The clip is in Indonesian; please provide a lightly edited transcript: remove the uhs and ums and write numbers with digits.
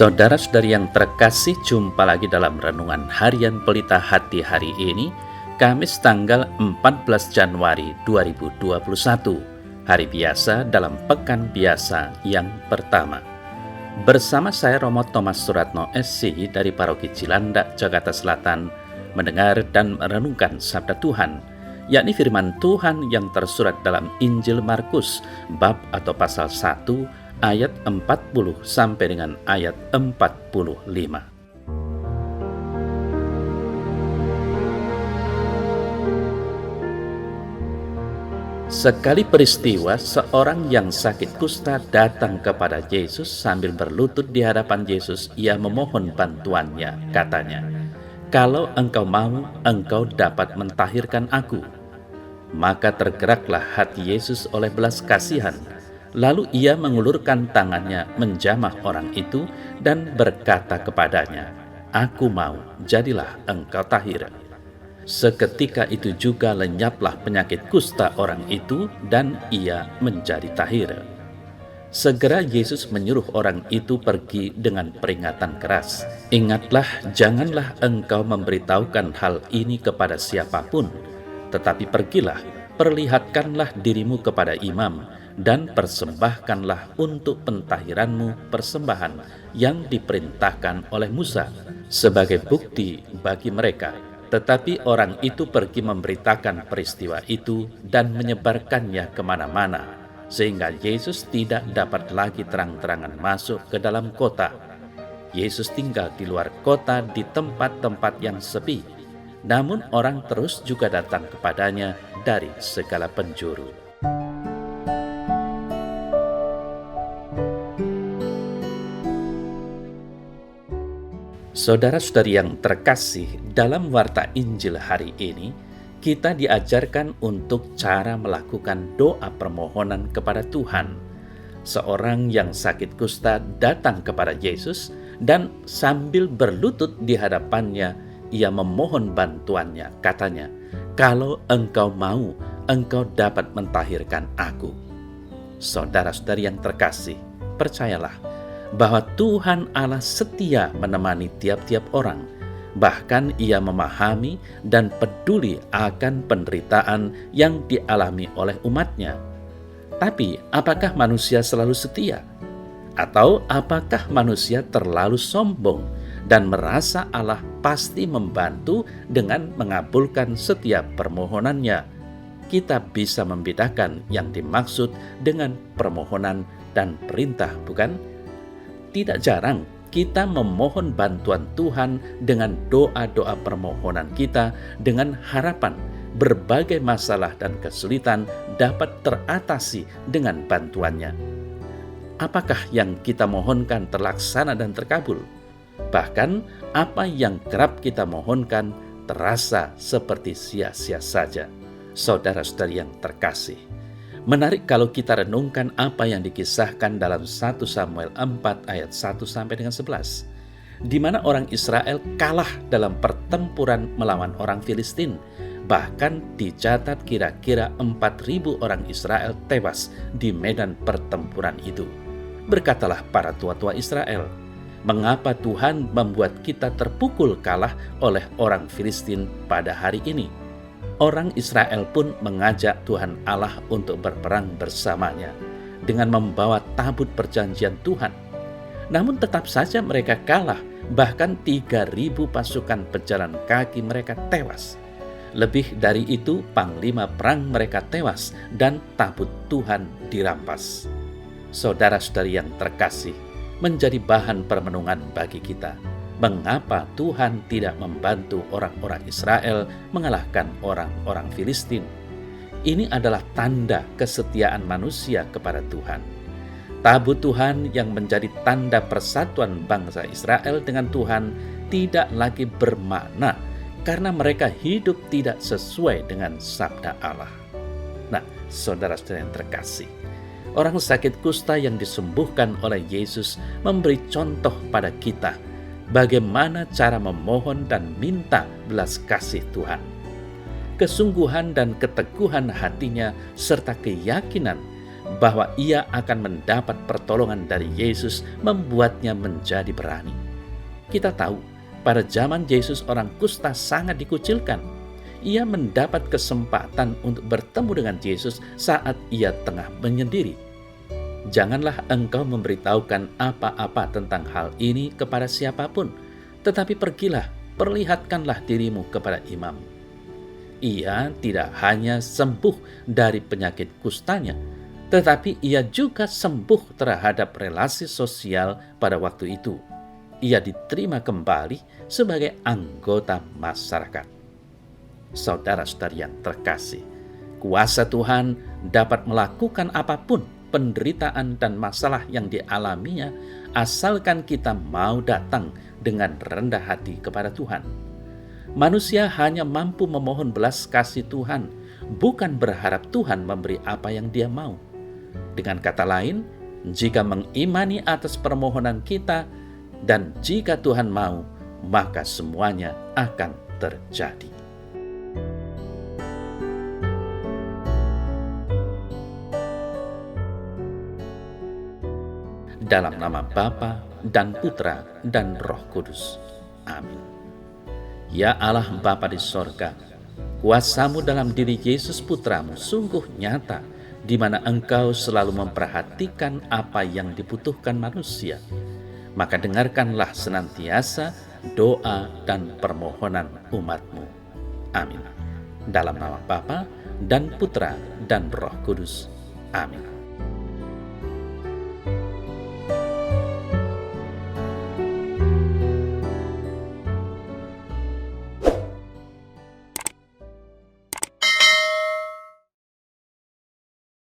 Saudara-saudari yang terkasih, jumpa lagi dalam Renungan Harian Pelita Hati hari ini, Kamis tanggal 14 Januari 2021, hari biasa dalam Pekan Biasa yang pertama. Bersama saya Romo Thomas Suratno SC dari Paroki Cilandak, Jakarta Selatan, mendengar dan merenungkan Sabda Tuhan, yakni firman Tuhan yang tersurat dalam Injil Markus, bab atau pasal 1, ayat 40 sampai dengan ayat 45. Sekali peristiwa, seorang yang sakit kusta datang kepada Yesus sambil berlutut di hadapan Yesus. Ia memohon bantuannya, katanya, "Kalau engkau mau, engkau dapat mentahirkan aku." Maka tergeraklah hati Yesus oleh belas kasihan. Lalu ia mengulurkan tangannya menjamah orang itu dan berkata kepadanya, "Aku mau, jadilah engkau tahir." Seketika itu juga lenyaplah penyakit kusta orang itu dan ia menjadi tahir. Segera Yesus menyuruh orang itu pergi dengan peringatan keras, "Ingatlah, janganlah engkau memberitahukan hal ini kepada siapapun, tetapi pergilah, perlihatkanlah dirimu kepada imam, dan persembahkanlah untuk pentahiranmu persembahan yang diperintahkan oleh Musa sebagai bukti bagi mereka." Tetapi orang itu pergi memberitakan peristiwa itu dan menyebarkannya kemana-mana, sehingga Yesus tidak dapat lagi terang-terangan masuk ke dalam kota. Yesus tinggal di luar kota di tempat-tempat yang sepi, namun orang terus juga datang kepadanya dari segala penjuru. Saudara-saudari yang terkasih, dalam warta Injil hari ini, kita diajarkan untuk cara melakukan doa permohonan kepada Tuhan. Seorang yang sakit kusta datang kepada Yesus dan sambil berlutut di hadapannya, ia memohon bantuannya, katanya, "Kalau engkau mau, engkau dapat mentahirkan aku." Saudara-saudari yang terkasih, percayalah bahwa Tuhan Allah setia menemani tiap-tiap orang. Bahkan Ia memahami dan peduli akan penderitaan yang dialami oleh umatnya. Tapi apakah manusia selalu setia? Atau apakah manusia terlalu sombong dan merasa Allah pasti membantu dengan mengabulkan setiap permohonannya? Kita bisa membedakan yang dimaksud dengan permohonan dan perintah, bukan? Tidak jarang kita memohon bantuan Tuhan dengan doa-doa permohonan kita dengan harapan berbagai masalah dan kesulitan dapat teratasi dengan bantuannya. Apakah yang kita mohonkan terlaksana dan terkabul? Bahkan apa yang kerap kita mohonkan terasa seperti sia-sia saja. Saudara-saudari yang terkasih, menarik kalau kita renungkan apa yang dikisahkan dalam 1 Samuel 4 ayat 1 sampai dengan 11, di mana orang Israel kalah dalam pertempuran melawan orang Filistin. Bahkan dicatat kira-kira 4.000 orang Israel tewas di medan pertempuran itu. Berkatalah para tua-tua Israel, "Mengapa Tuhan membuat kita terpukul kalah oleh orang Filistin pada hari ini?" Orang Israel pun mengajak Tuhan Allah untuk berperang bersamanya dengan membawa tabut perjanjian Tuhan. Namun tetap saja mereka kalah, bahkan 3.000 pasukan pejalan kaki mereka tewas. Lebih dari itu, panglima perang mereka tewas dan tabut Tuhan dirampas. Saudara-saudari yang terkasih, menjadi bahan permenungan bagi kita. Mengapa Tuhan tidak membantu orang-orang Israel mengalahkan orang-orang Filistin? Ini adalah tanda kesetiaan manusia kepada Tuhan. Tabut Tuhan yang menjadi tanda persatuan bangsa Israel dengan Tuhan tidak lagi bermakna karena mereka hidup tidak sesuai dengan sabda Allah. Nah, saudara-saudara yang terkasih, orang sakit kusta yang disembuhkan oleh Yesus memberi contoh pada kita bagaimana cara memohon dan minta belas kasih Tuhan. Kesungguhan dan keteguhan hatinya serta keyakinan bahwa ia akan mendapat pertolongan dari Yesus membuatnya menjadi berani. Kita tahu, pada zaman Yesus orang kusta sangat dikucilkan. Ia mendapat kesempatan untuk bertemu dengan Yesus saat ia tengah menyendiri. Janganlah engkau memberitahukan apa-apa tentang hal ini kepada siapapun, tetapi pergilah, perlihatkanlah dirimu kepada imam. Ia tidak hanya sembuh dari penyakit kustanya, tetapi ia juga sembuh terhadap relasi sosial pada waktu itu. Ia diterima kembali sebagai anggota masyarakat. Saudara-saudari yang terkasih, kuasa Tuhan dapat melakukan apapun penderitaan dan masalah yang dialaminya, asalkan kita mau datang dengan rendah hati kepada Tuhan. Manusia hanya mampu memohon belas kasih Tuhan, bukan berharap Tuhan memberi apa yang Dia mau. Dengan kata lain, jika mengimani atas permohonan kita dan jika Tuhan mau, maka semuanya akan terjadi. Dalam nama Bapa dan Putra dan Roh Kudus. Amin. Ya Allah Bapa di sorga, kuasa-Mu dalam diri Yesus Putra-Mu sungguh nyata, di mana Engkau selalu memperhatikan apa yang dibutuhkan manusia. Maka dengarkanlah senantiasa doa dan permohonan umat-Mu. Amin. Dalam nama Bapa dan Putra dan Roh Kudus. Amin.